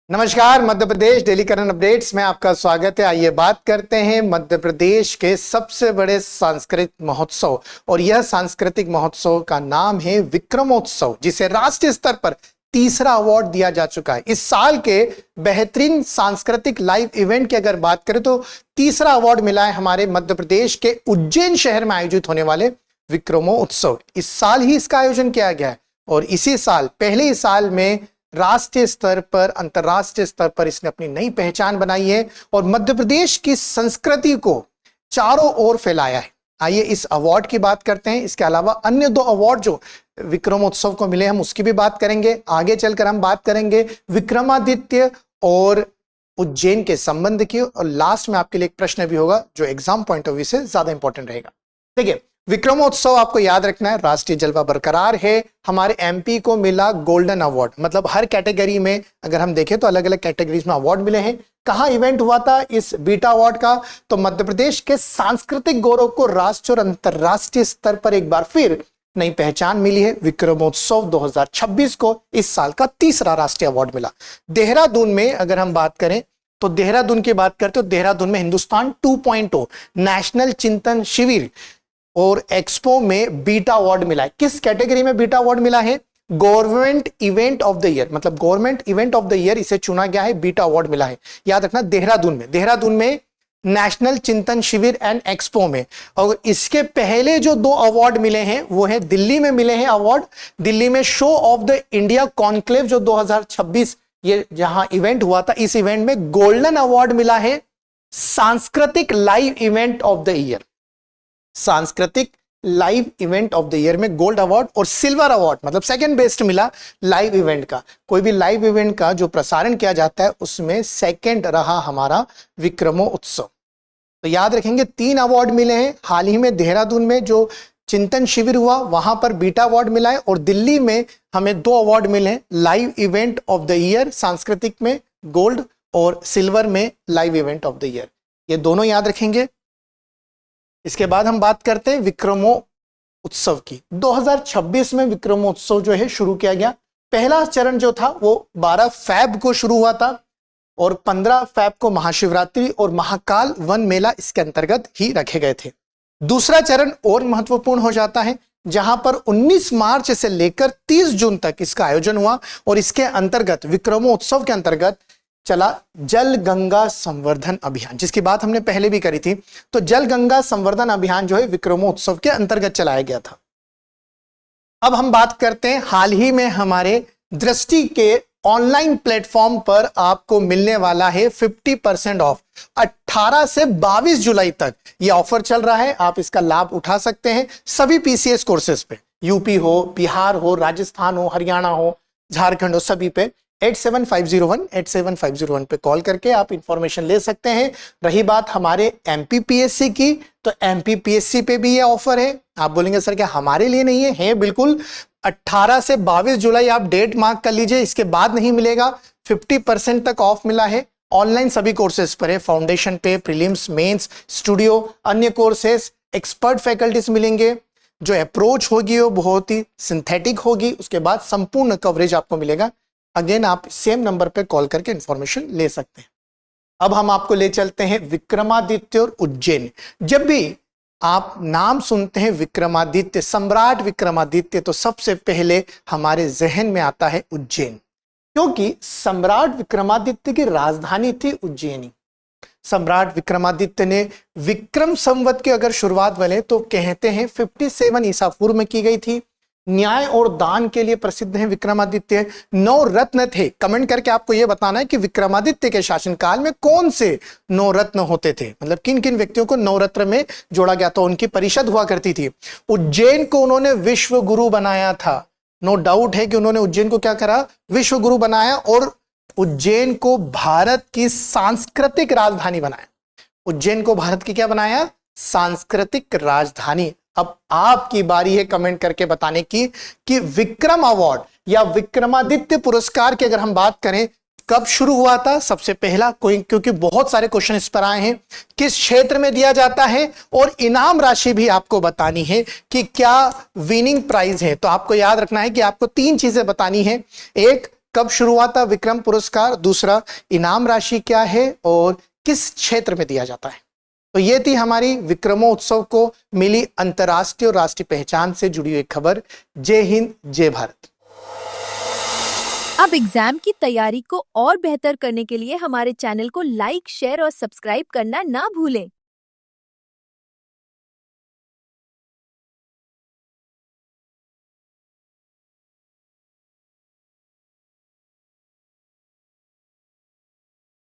नमस्कार, Madhya Pradesh daily current updates में आपका स्वागत है। आइए बात करते हैं मध्य प्रदेश के सबसे बड़े सांस्कृतिक महोत्सव, और यह सांस्कृतिक महोत्सव का नाम है विक्रमोत्सव, जिसे राष्ट्रीय स्तर पर तीसरा अवार्ड दिया जा चुका है। इस साल के बेहतरीन सांस्कृतिक लाइव इवेंट की अगर बात करें तो तीसरा अवार्ड मिला है हमारे मध्य प्रदेश के उज्जैन शहर में आयोजित होने वाले विक्रमोत्सव। इस साल ही इसका आयोजन किया गया है और इसी साल पहले ही साल में राष्ट्रीय स्तर पर, अंतर्राष्ट्रीय स्तर पर इसने अपनी नई पहचान बनाई है और मध्य प्रदेश की संस्कृति को चारों ओर फैलाया है। आइए इस अवार्ड की बात करते हैं। इसके अलावा अन्य दो अवार्ड जो विक्रमोत्सव को मिले हम उसकी भी बात करेंगे। आगे चलकर हम बात करेंगे विक्रमादित्य और उज्जैन के संबंध की, और लास्ट में आपके लिए एक प्रश्न भी होगा जो एग्जाम पॉइंट ऑफ व्यू से ज्यादा इंपॉर्टेंट रहेगा। देखिए, विक्रमोत्सव आपको याद रखना है, राष्ट्रीय जलवा बरकरार है। हमारे एमपी को मिला गोल्डन अवार्ड, मतलब हर कैटेगरी में अगर हम देखें तो अलग अलग कैटेगरीज में अवार्ड मिले हैं। कहां इवेंट हुआ था इस बीटा अवार्ड का? तो मध्य प्रदेश के सांस्कृतिक गौरव को राष्ट्रीय और अंतरराष्ट्रीय स्तर पर एक बार फिर नई पहचान मिली है। विक्रमोत्सव 2026 को इस साल का तीसरा राष्ट्रीय अवार्ड मिला। देहरादून में अगर हम बात करें तो देहरादून की बात करते हो, देहरादून में हिंदुस्तान 2.0 नेशनल चिंतन शिविर और एक्सपो में बीटा अवार्ड मिला है। किस कैटेगरी में बीटा अवार्ड मिला है? Government event of the year, मतलब government event of the year इसे चुना गया है, बीटा अवार्ड मिला है। याद रखना, देहरादून में नेशनल चिंतन शिविर एंड एक्सपो में। और इसके पहले जो दो अवार्ड मिले हैं वो है दिल्ली में मिले हैं अवार्ड। दिल्ली में show off the India conclave जो 2026 ये जहां इवेंट हुआ था, इस इवेंट में गोल्डन अवार्ड मिला है सांस्कृतिक live event of the year. सांस्कृतिक live event of the year में गोल्ड अवार्ड और सिल्वर अवार्ड, मतलब सेकंड बेस्ट मिला लाइव इवेंट का। कोई भी लाइव इवेंट का जो प्रसारण किया जाता है उसमें सेकंड रहा हमारा विक्रमोत्सव। तो याद रखेंगे 3 अवार्ड मिले हैं। हाल ही में देहरादून में जो चिंतन शिविर हुआ वहां पर बीटा अवार्ड मिला है, और दिल्ली में हमें 2 अवार्ड मिले हैं, live event of the year सांस्कृतिक में गोल्ड और सिल्वर में live event of the year. ये दोनों याद रखेंगे। इसके बाद हम बात करते हैं विक्रमोत्सव की। 2026 में विक्रमोत्सव जो है शुरू किया गया। पहला चरण जो था वो 12 फैब को शुरू हुआ था और 15 फैब को महाशिवरात्रि और महाकाल वन मेला इसके अंतर्गत ही रखे गए थे। दूसरा चरण और महत्वपूर्ण हो जाता है, जहां पर 19 मार्च से लेकर 30 जून तक इसका आयोजन हुआ, और इसके अंतर्गत विक्रमोत्सव के अंतर्गत चला जल गंगा संवर्धन अभियान, जिसकी बात हमने पहले भी करी थी। तो जल गंगा संवर्धन अभियान जो है विक्रमोत्सव के अंतर्गत चलाया गया था। अब हम बात करते हैं हाल ही में हमारे दृष्टि के ऑनलाइन प्लेटफॉर्म पर आपको मिलने वाला है 50% ऑफ। 18 से 22 जुलाई तक यह ऑफर चल रहा है, आप इसका लाभ उठा सकते हैं सभी पीसीएस कोर्सेज पे। यूपी हो, बिहार हो, राजस्थान हो, हरियाणा हो, झारखंड हो, सभी पे 87501 पे कॉल करके आप इंफॉर्मेशन ले सकते हैं। रही बात हमारे एमपीपीएससी की, तो एमपीपीएससी पे भी ये ऑफर है। आप बोलेंगे सर क्या हमारे लिए नहीं है बिल्कुल। 18 से 22 जुलाई आप डेट मार्क कर लीजिए, इसके बाद नहीं मिलेगा। 50% तक ऑफ मिला है। ऑनलाइन सभी कोर्सेज पर है, फाउंडेशन पे, प्रीलिम्स, मेंस, स्टूडियो, अन्य कोर्सेज, एक्सपर्ट फैकल्टीज मिलेंगे। जो अप्रोच होगी वो बहुत ही सिंथेटिक होगी। उसके बाद संपूर्ण कवरेज आपको मिलेगा। अगेन आप सेम नंबर पे कॉल करके इंफॉर्मेशन ले सकते हैं। अब हम आपको ले चलते हैं विक्रमादित्य और उज्जैन। जब भी आप नाम सुनते हैं विक्रमादित्य, सम्राट विक्रमादित्य, तो सबसे पहले हमारे जहन में आता है उज्जैन, क्योंकि सम्राट विक्रमादित्य की राजधानी थी उज्जैनी। सम्राट विक्रमादित्य ने विक्रम संवत की अगर शुरुआत बोले तो कहते हैं 57 ईसा पूर्व में की गई थी। न्याय और दान के लिए प्रसिद्ध हैं विक्रमादित्य। 9 रत्न थे। कमेंट करके आपको यह बताना है कि विक्रमादित्य के शासनकाल में कौन से 9 रत्न होते थे, मतलब किन किन व्यक्तियों को 9 रत्न में जोड़ा गया था, उनकी परिषद हुआ करती थी। उज्जैन को उन्होंने विश्व गुरु बनाया था। नो डाउट है कि उन्होंने उज्जैन को क्या करा, विश्व गुरु बनाया, और उज्जैन को भारत की सांस्कृतिक राजधानी बनाया। उज्जैन को भारत की क्या बनाया, सांस्कृतिक राजधानी। अब आपकी बारी है कमेंट करके बताने की कि विक्रम अवार्ड या विक्रमादित्य पुरस्कार की अगर हम बात करें कब शुरू हुआ था सबसे पहला, कोई, क्योंकि बहुत सारे क्वेश्चन इस पर आए हैं, किस क्षेत्र में दिया जाता है, और इनाम राशि भी आपको बतानी है कि क्या विनिंग प्राइज है। तो आपको याद रखना है कि आपको 3 चीजें बतानी है। एक, कब शुरू हुआ था विक्रम पुरस्कार, दूसरा इनाम राशि क्या है और किस क्षेत्र में दिया जाता है। तो ये थी हमारी विक्रमोत्सव को मिली अंतर्राष्ट्रीय और राष्ट्रीय पहचान से जुड़ी हुई खबर। जय हिंद, जय भारत। अब एग्जाम की तैयारी को और बेहतर करने के लिए हमारे चैनल को लाइक, शेयर और सब्सक्राइब करना ना भूलें।